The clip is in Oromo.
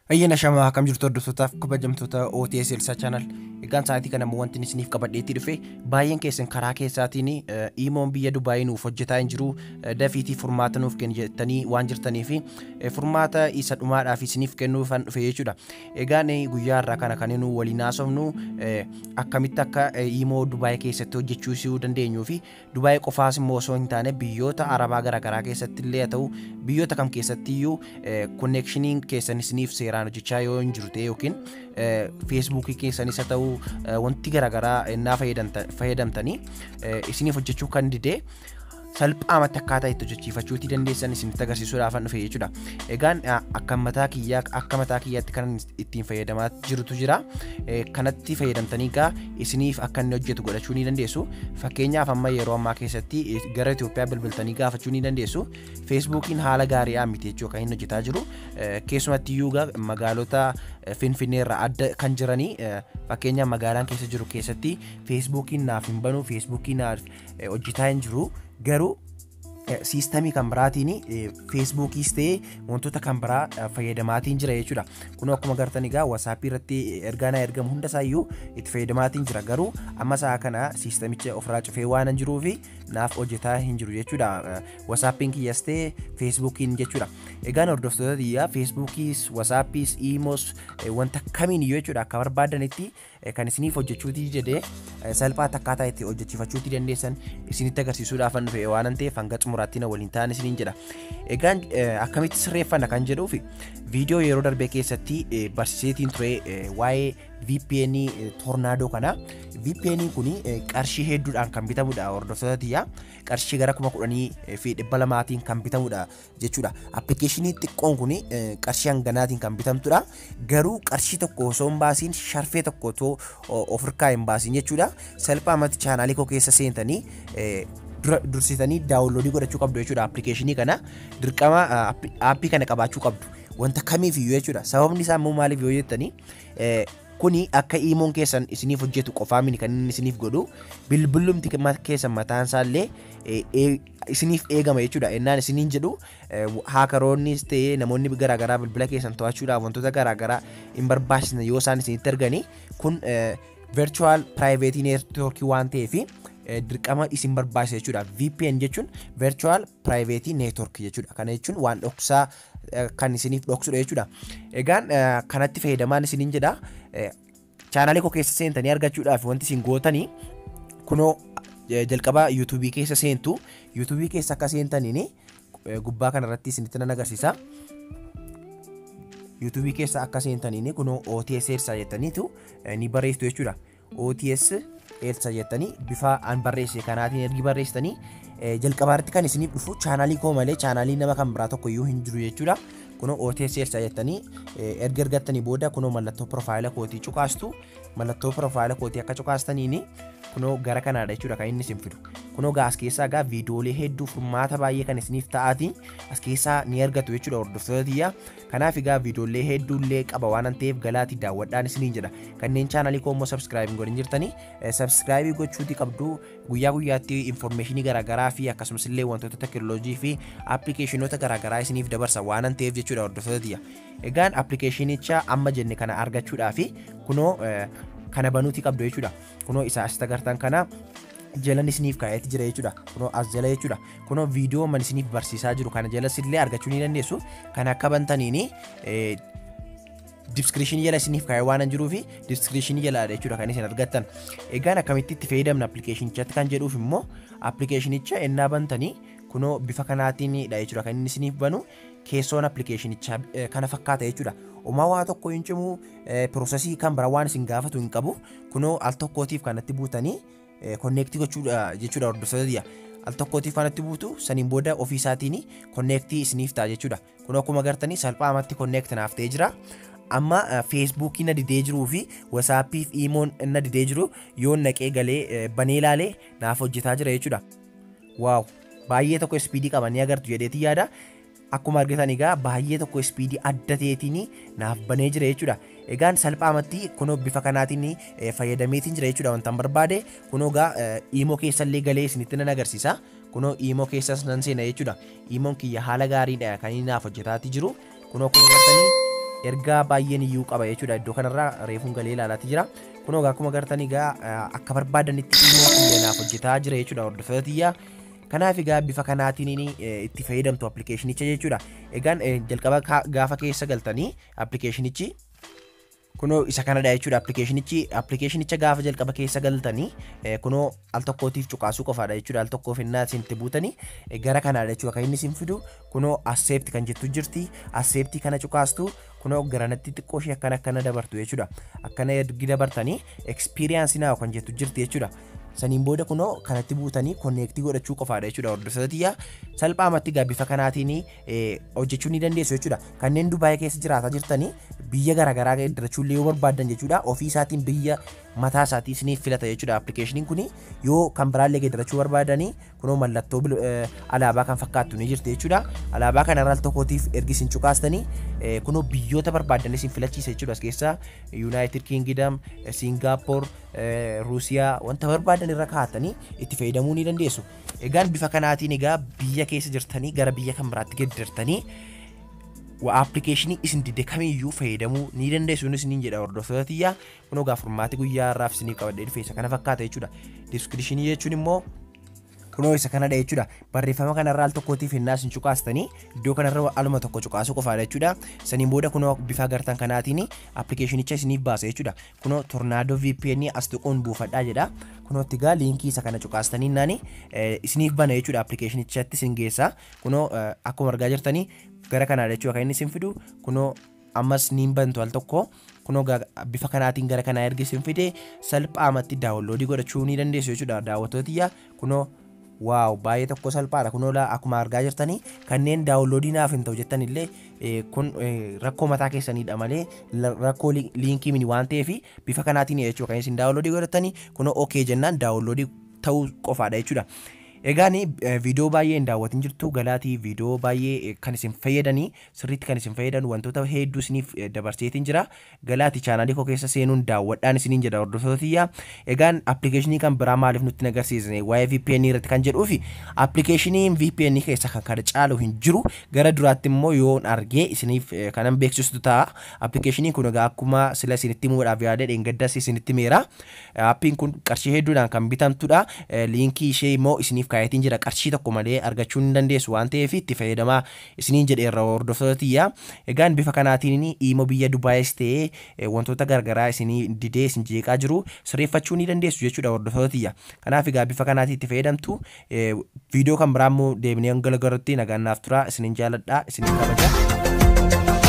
Ayyana shamaa akkam jirtu hordoftoota kabajamtoota OTS Elsa channel egaan sa'aatii kana wanti isiniif qabadheetti dhufe baay'een keessan karaa keessaatiin imoon biyya Dubaay nuuf hojjetaa hin jiru dafiitii furmaata nuuf kennittanii waan jirtaniif furmaata isa dhumaadhaaf isiniif kennuuf dhufe jechuudha. Egaan guyyaa irraa kana kan nu waliin haasofnu akkamitti akka imoo Dubaay keessatti hojjechuu dandeenyuu fi Dubaay qofaas immoo osoo hin taane biyyoota Arabaa garaagaraa keessatti illee haa ta'u biyyoota kam keessatti iyyuu konneekshiniin keessan isiniif seeraan hojjechaa yoo hin jiru ta'e yookiin Facebook keessanis haa ta'u wanti garaagaraa innaa fayyadamtanii isiniif hojjechuu kan didee salphaamatti akkaataa itti hojjechiifachuutii dandeessan isinitti agarsiisuudhaaf dhufe jechuudha. Egaan akka mataa kiyyaatti kan ittiin fayyadamaa jirutu jira. Kanatti fayyadamtanii gaa isiniif akka inni hojjetu godhachuu ni dandeessu. Fakkeenyaaf amma yeroo ammaa keessatti gara Itoophiyaa bilbiltanii gaafachuu ni dandeessu. Facebookiin haala gaarii miti jechuudha kan inni hojjetaa jiru. Keessumatti iyyuu gaa magaalota Finfinnee irraa adda kan jiranii fakkeenyaaf magaalaan keessa jiru keessatti Facebookiin naaf hin banu, Facebookiin naaf hojjetaa hin jiru. Garuu siistemii kan biraatiin Facebookis ta'ee wantoota kan biraa fayyadamaatiin jira jechuudha. Kun akkuma agartan egaa WhatsApp irratti ergaan ergamu hunda isaayyuu itti fayyadamaatiin jira. Garuu amma sa'a kana siistemicha ofirraa cufee waan hin jiruuf naaf hojjetaa hin jiru jechuudha. WhatsAppiin kiyyas ta'ee Facebookiin jechuudha. Egaan hordoftoota biyyaa Facebookis, WhatsAppis, Imos wanta kamiin iyyuu jechuudha akka barbaadanitti kan isiniif hojjechuutii jedhee salphaatti akkaataa itti hojjechiifachuutii dandeessan isinitti agarsiisuudhaaf dhufe waan ta'eef hanga xumuraatti na waliin ta'an isiniin jedha. Egaan akkamitti sirreeffanna kan jedhuuf viidiyoo yeroo darbee keessatti barsiiseetiin ture waa'ee VPN tornaadoo kana. VPN kun qarshii hedduudhaan kan bitamudha hordoftoota biyyaa. Qarshii gara 10,200 kan bitamudha jechuudha. Appilikeeshinii xiqqoon kun qarshii hanganaatiin kan bitamtudha. Garuu qarshii tokko osoo hin baasiin sharfee tokko otoo ofirkaa hin baasiin jechuudha. Salphaamatti chaanaalii koo keessa seentanii dursitanii daawunloodii godhachuu qabdu jechuudha. Appilikeeshinii kana dirqama aappii kana qabaachuu qabdu. Wanta kamiif iyyuu jechuudha. Sababni isaa immoo maaliif yoo jettanii kuni akka imoon keessan isiniif hojjetu qofaa miti kan inni isiniif godhu bilbilumti keessan mataan isaallee isiniif eegama jechuudha. Ennaan isiniin jedhu haakaroonnis ta'ee namoonni garaagaraa bilbila keessan to'achuudhaaf wantoota garaagaraa hin barbaachisne yoo isaan isinitti arganii kun virtual private network waan ta'eef dirqama isin barbaachisa jechuudha. VPN jechuun virtual private network jechuudha. Kana jechuun waan dhoksaa kan isiniif dhoksudha jechuudha. Egaan kanatti fayyadamaan isiniin jedha. Chaanaalii koo keessa seentanii argachuudhaaf wanti isin gootanii kunoo jalqaba YouTube keessa seentu. YouTube keessa akka seentaniin gubbaa kanarratti isinitti nan agarsiisa. YouTube keessa akka seentaniin kunoo OTS Elsa jettaniitu ni barreessitu jechuudha. OTS Elsa jettanii bifa an barreesse kanaatiin ergi barreessitanii jalqabaarratti kan isiniif dhufu chaanaalii koo malee chaanaalii nama kan biraa tokko iyyuu hin jiru jechuudha. Kunoo OTS Elsa jettanii erga argattanii booda kunoo mallattoo profaayila kootii cuqaastu. Mallattoo profaayila kootii akka cuqaastaniin kunoo gara kanaadha jechuudha kan inni isin fidu. Kunoo gaa as keessaa gaa viidiyoolee hedduu furmaata baay'ee kan isiniif ta'aatiin as keessaa ni argatu jechuudha hordoftoota biyyaa. Kanaaf egaa viidiyoolee hedduullee qaba waan ta'eef galaatii daawwadhaan isiniin jedha. Kanneen chaanaalii koo immoo subscribe godhin jirtanii subscribe gochuutii qabdu. Guyyaa guyyaatti informationii garaagaraa fi akkasumas illee wantoota teknooloojii fi appilikeeshinoota garaagaraa isiniif dabarsa waan ta'eef jechuudha hordoftoota biyyaa. Egaan appilikeeshinicha amma jenne kana argachuudhaaf kunoo kana banuutii qabdu jechuudha. Kunoo isa asitti agartan kana jalan isiniif kaa'eeti jira jechuudha. Kunoo as jala jechuudha. Kunoo viidiyoo man isiniif barsiisaa jiru kana jalas illee argachuu ni dandeessu. Kan akka bantaniin description jala isiniif kaa'ee waan jiruuf description jala jechuudha kan isin argattan. Egaan akkamitti itti fayyadamna appilikeeshinichatti kan jedhuuf immoo appilikeeshinicha ennaa bantanii kunoo bifa kanaatiinidha jechuudha kan inni isiniif banu. Keessoon appilikeeshinicha kana fakkaata jechuudha. Uumaa waa tokko hin cimu piroosesii kan biraa waan isin gaafatu hin qabu. Kunoo al tokkootiif kanatti buutanii konneektii gochuudha jechuudha hordoftoota biyyaa. Al tokkootiif kanatti buutu saniin booda ofiisaatiin konneektii isiniif ta'a jechuudha. Kunoo akkuma agartanii salphaamatti konneektii naaf ta'ee jira. Amma Facebookii na didee jiruu fi WhatsAppii fi Imoon na didee jiru yoo naqee galee banee ilaalee naaf hojjetaa jira jechuudha. Waaw baay'ee tokko speedii qabanii agartu jedheetii yaada. Akkuma argitan egaa baay'ee tokko speedii adda ta'eetiin naaf banee jira jechuudha. Egaan salphaamatti kunoo bifa kanaatiin fayyadameetiin jira jechuudha wanta barbaade. Kunoo gaa Imo keessallee galee isinitti nan agarsiisa. Kunoo Imo keessas nan seena jechuudha. Imoon kiyya haala gaariidha kan inni naaf hojjetaatii jiru. Kunoo akkuma agartanii ergaa baay'een iyyuu qaba jechuudha. Iddoo kanarraa reefuun galee ilaalaatti jira. Kunoo akkuma agartanii akka barbaadanitti immoo qullenaaf hojjetaa jira jechuudha hordoftootiyyaa. Kanaaf bifa kanaatiin itti fayyadamtu appilikeeshinicha jechuudha. Egaan jalqaba gaafa keessa galtanii appilikeeshinichi kunoo isa kanadha jechuudha. Appilikeeshinicha gaafa jalqaba keessa galtanii kunoo al tokkootiif cuqaasuu qofaadha jechuudha. Al tokkoof innaa isinti buutanii gara kanaadha jechuudha. Kan inni isin fidu kunoo accept kan jettu jirti. Accept kana cuqaastu kunoo garanatti xiqqoo ishee akkana dabartu jechuudha. Akkana ergi dabartanii experience now kan jettu jirti jechuudha. Saniin booda kunoo kanatti buutanii konneektii godhachuu qofaadha jechuudha. Hordoftootiyyaa salphaamatti bifa kanaatiin hojjechuu ni dandeessu jechuudha. Kanneen Dubaayii keessa jiraataa jirtanii biyya garaagaraa dirachuullee yoo barbaadan jechuudha. Ofii isaatiin biyya mataa isaatii isiniif filata jechuudha. Appilikeeshiniin kun yoo kan biraallee geeddarachuu barbaadanii kunoo mallattoo alaabaa kan fakkaattu ni jirti jechuudha. Alaabaa kanarraa al tokkootiif ergi isin cuqaastanii kunoo biyyoota barbaadan isin filachiisa jechuudha. As keessaa United Kingdom, Singapore, Ruusiyaa wanta barbaadan irra kaa'atanii itti fayyadamuu ni dandeessu. Egaan bifa kanaatiin biyya keessa jirtanii gara biyya kan biraatti geeddartanii appilikeeshinii isin didde kamiyyuu fayyadamuu ni dandeessu isiniin jedha hordoftootiyyaa. Kunoo furmaati guyyaa irraaf isiniif qabadhee dhufe isa kana fakkaata jechuudha. Diskiripshinii jechuun immoo kunoo isa kanadha jechuudha. Barreeffama kanarraa al tokkootiif innaa isin cuqaastanii iddoo kanarra aluma tokko cuqaasuu qofaadha jechuudha. Saniin booda kunoo bifa agartan kanaatiin appilikeeshinicha isiniif baasa jechuudha. Kunoo Tornado VPN as tuquun buufadhaa jedha. Kunoo itti liinkii isa kana cuqaastanii naani isiniif bana jechuudha. Appilikeeshinichatti isin geessa. Kunoo akkuma argaa jirtanii gara kanaadha jechuudha. Kan inni isin fidu kunoo ammas niin bantu al tokko kunoo bifa kanaatiin gara kanaa erga isin fide salphaamatti daawunloodii godhachuu ni dandeessu jechuudha. Daawwattootiyyaa kunoo waaw baay'ee tokko salphaadha. Kunoo akkuma argaa jirtanii kanneen daawunloodii naaf hin ta'u jettan illee kun rakkoo mataa keessaniidha malee rakkoo liinkii mini waan ta'eef bifa kanaatiin jechuudha. Kan isin daawunloodii godhatanii kunoo okay jennaan daawunloodii ta'uu qofaadha jechuudha. Egaan viidiyoo baay'ee hin daawwatin jirtu galaatii viidiyoo baay'ee kan isin fayyadanii sirriitti kan isin fayyadan wantoota hedduu isiniif dabarseetiin jira. Galaatii chaanaalii koo keessa seenuun daawwadhaan isiniin jedha hordoftootiyyaa. Egaan appilikeeshinii kan biraa maaliif nutti agarsiisne waa'ee VPN irratti kan jedhuufi appilikeeshiniin VPN keessa kan kana caalu hin jiru. Gara duraatti immoo yoon argee isiniif kanan beeksistu ta'a. Appilikeeshiniin kun akkuma sila isinitti himuudhaaf yaadee dheengaddas isinitti meera. Appiin kun qarshii hedduudhaan kan bitamtudha. Liinkii ishee immoo isiniif kaayetiin jira. Qarshii tokko malee argachuu hin dandeessu waan ta'eef itti fayyadamaa isiniin jedheerra hordoftootiyyaa. Egaan bifa kanaatiin immoo biyya Dubaayis ta'ee wantoota garagaraa isinii didee isin jeeqaa jiru sirreeffachuu ni dandeessu jechuudha hordoftootiyyaa. Kanaaf bifa kanaatiin itti fayyadamtu. Viidiyoo kan biraa immoo deebinee galagarutti nagaannaaf tura. Isiniin jaaladha. Isiniin kabaja.